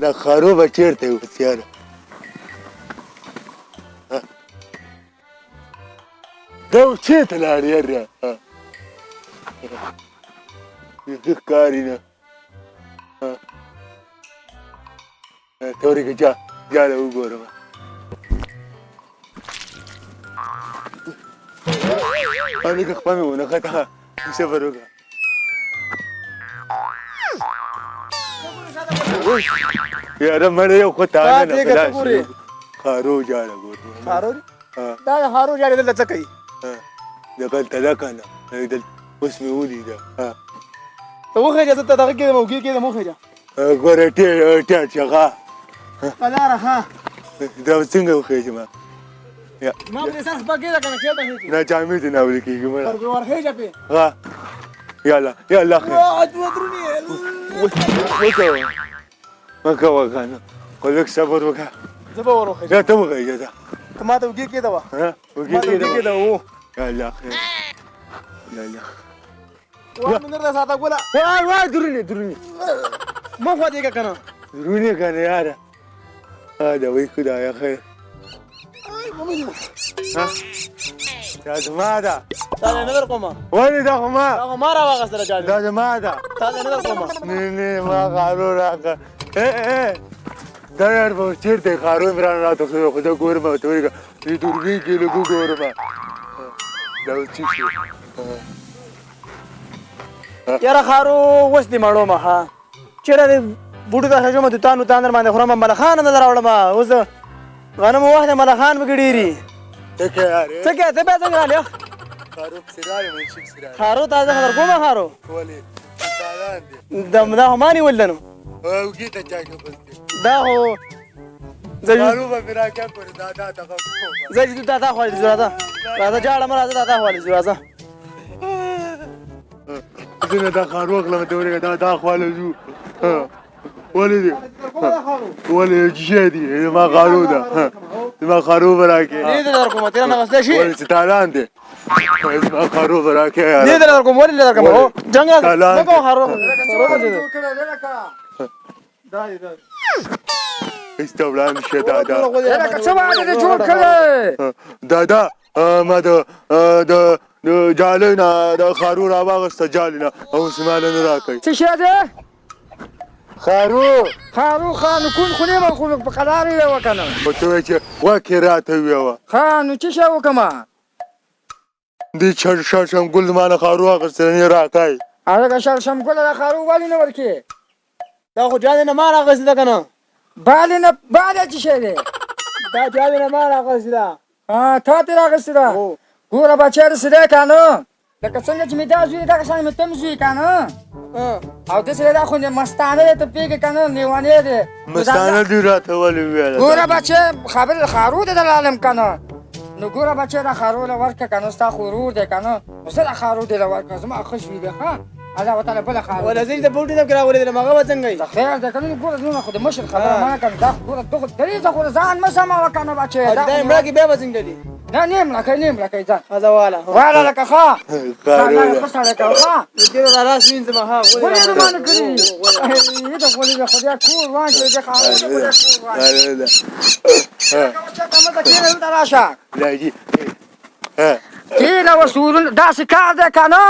دا خارو به چېرته و سیاره دا اوس چېرته لاړ یاره ښه ښکاري نه تورې که جاله وګورم لږه خپه مې ونه خطه صبر وکړه یاره مړه یو خو تانه نه پلاس خارو جاله ګورم خارو دا د خارو جاله دلته څه کوي دغلته ده که نه دلته اوس مې ولیده ته وخېږه زه ته دغه کېدم اوږې کېدم وخېږه ګوره ټیټ چغه قلاره ښه دا څنګه وخېږم ما پرې سر خپه کېده که نه چېرته خېږي نه جامې ته ناولې کېږي مړه ورخېږه پې ها یاله یاله خیر دوه درونې وکوه مه کوه که نه خو لږ صبر وکړه زه به ور وخېږم یا ته وخېږه ته ته ما ته اوږې کېده وه وږې کېده و یاله خیر یاله وا مې نه ساته ګوله وای درونې مه خوځېږه که نه درونې که نه یاره دا وایي خدایه خیر دا زما ده تا دې نه در کومه ولې دا خو ما دا خو ما راواغېستله جالب دا زما ده تا دې نه در کومه نه ما خارو راکړه دا یار به چېرته خارو مې رانه راته خو خو زه ګورم ورته وایي دې دوربین کې لږ وګورم دا اوس څه شو یاره خارو اوس دې مړومه ښه چېرې دې بوټو ته خېږم دوتان وتان در باندې خورم ملخان نه در راوړم اوس د غنمو وخت ملخان پکې ډېري څه کوې یار څه کوې ته بیا څنګه رالې خارو پسې راغی منشک پسې راغی خارو تازه خبر کومه خارو ولې انسانان دي دا خو ما نیول ده نو اوږې ته چا کېښودې دا خو خارو به مې راکړه کړې دا دغه کومه زه چې تا تا خواړې ځو راځه راځه جاړه مه راځه تا تا خواړې ځو راځه زه نه دا خارو اخلم ته ورېږه دا خواله ځو ولې دي ولې شی دي زما خارو ده زما خارو به راکړې نه دې در کومه تېره نه غوستی شي ولې ستالان دي زما خارو به راکړې نه دې در کوم ولې دې در کوم هو جنګ نه کوم خارو ایسته وړاندې شه دادا څه باندې دې جوړ کړی دادا ما د جالۍ نه د خارو راواغسته جالۍ نه او اوس ماله نه راکوي څه شی دی خارو ښه نو کوم خو نه خو په قرار یې وکنه خو ته وایې چې واکې راته ویوه ښه نو څه شی وکړمه دې شړشم ګل زما نه خارو اخیستی نه راکوي هغه شړشم ګله د خارو ولې نه ورکې دا خو جالۍ نه ما راغوستې ده که نه بالې څه شی دی دا جالۍ نه ما راغوستې ده تا ترې راغوستې ده ګوره بچی داسې دی که نه لکه څنګه چې مې دا زوی دی دغه شان مې ته هم زوی که نه او داسې دی دا خو مستانه دی ته پوهېږې که نه لیونی دی مستانه دې راته ولې وویله ګوره بچی خبرې د خارو دی د لالم که نه نو ګوره بچی د خارو له ورکړه که نه ستا خو ورور دی که نه نو زه د خارو دی له ورکړه زما ښه زوی دی ښه الله وتعالی بله خارو ولا زه د بوټي دم کې راولېدلم هغه به څنګه وي خیر دی که نه ګوره زموږ خو د مشر خبره منه که نه دا خو ګوره دغه دریځه خو د ځان مه سموه که نه بچی دا مړه کې بیا به څنګه دي نه نیم لکه ځه ازه واله لکه ښه ښه سړی که ښه دې را راس وینځم ها ولې دې ما نه کړي د خولې د خدای کور واچوې د خارو د خدای کور واچوې چېرته مه ځه کېنه دلته راشه راځي کېنه وسورون داسې کار دی که نه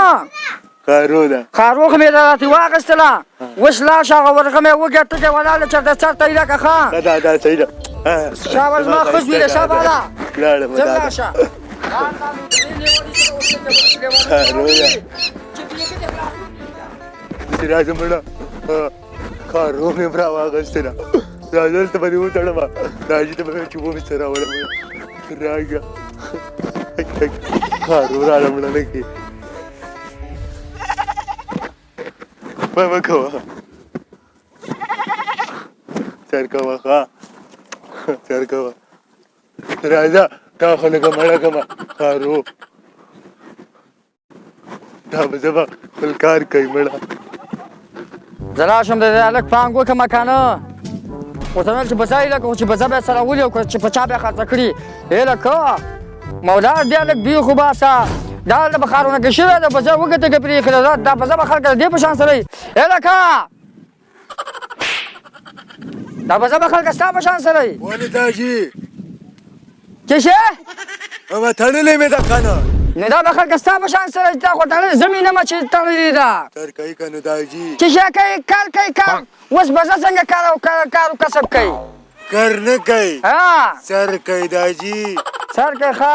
خارو ده خارو خو مې راته واخېستله اوس لاړ شه هغه ورغه مې وګټه کې ولاړه چېرته سرته یې لکه ښه دا صحیح ده شابه زما ښه زوی دی شابه ده لاړم ځه لاړ شه خارو ده چې راځه مړه خارو مې راواغېستې ده راځه دلته به دې وتړمه راځي ته به مې چوبو مې سره راولم راځه خارو راله مړه نه کې مه کوه سر کوه ښه سر کوه راځه تا خو لږه مړه کړمه خارو دا به زه به خپل کار کوي مړه زه لاړ شم د دې هلک پانګ وکړمه که نه ورته ویل چې بزه یې لکه چې بزه به یې سره ولي وکړه چې په چا به یې خرڅه کړي ای لکه مولا دې هلک بیخو باسه دا هلته به ښارونه کې شوې ده بزه وګټه کې پرېښې ده دا بزه به خلک د دې په شان سره وي ای لکه دا به زه به خلک ستا په شان سره وي ولې داجي څه شی اما تړلې مې ده که نه نو دا به خلک ستا په شان سره تا خو تړلې زه مې نه یم چې تړلې ده تر کوي که نه داجي څه شی کوي کار کوي کار اوس به زه څنګه کار و کسب کوي کار نه کوي سر کوي داجي سر کوي ښه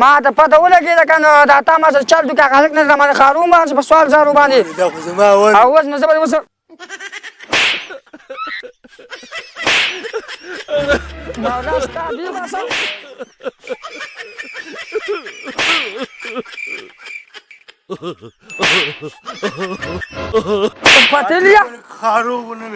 ما ته پته ولګېده که نه دا تا ما سره چل دوکه هلک نه ده باندې ښارو باندې په سوال زارو باندې دا خو زما ول او اوس نو زه به اوس نو دا ستا بیخه څه پتېلیا خارو ونه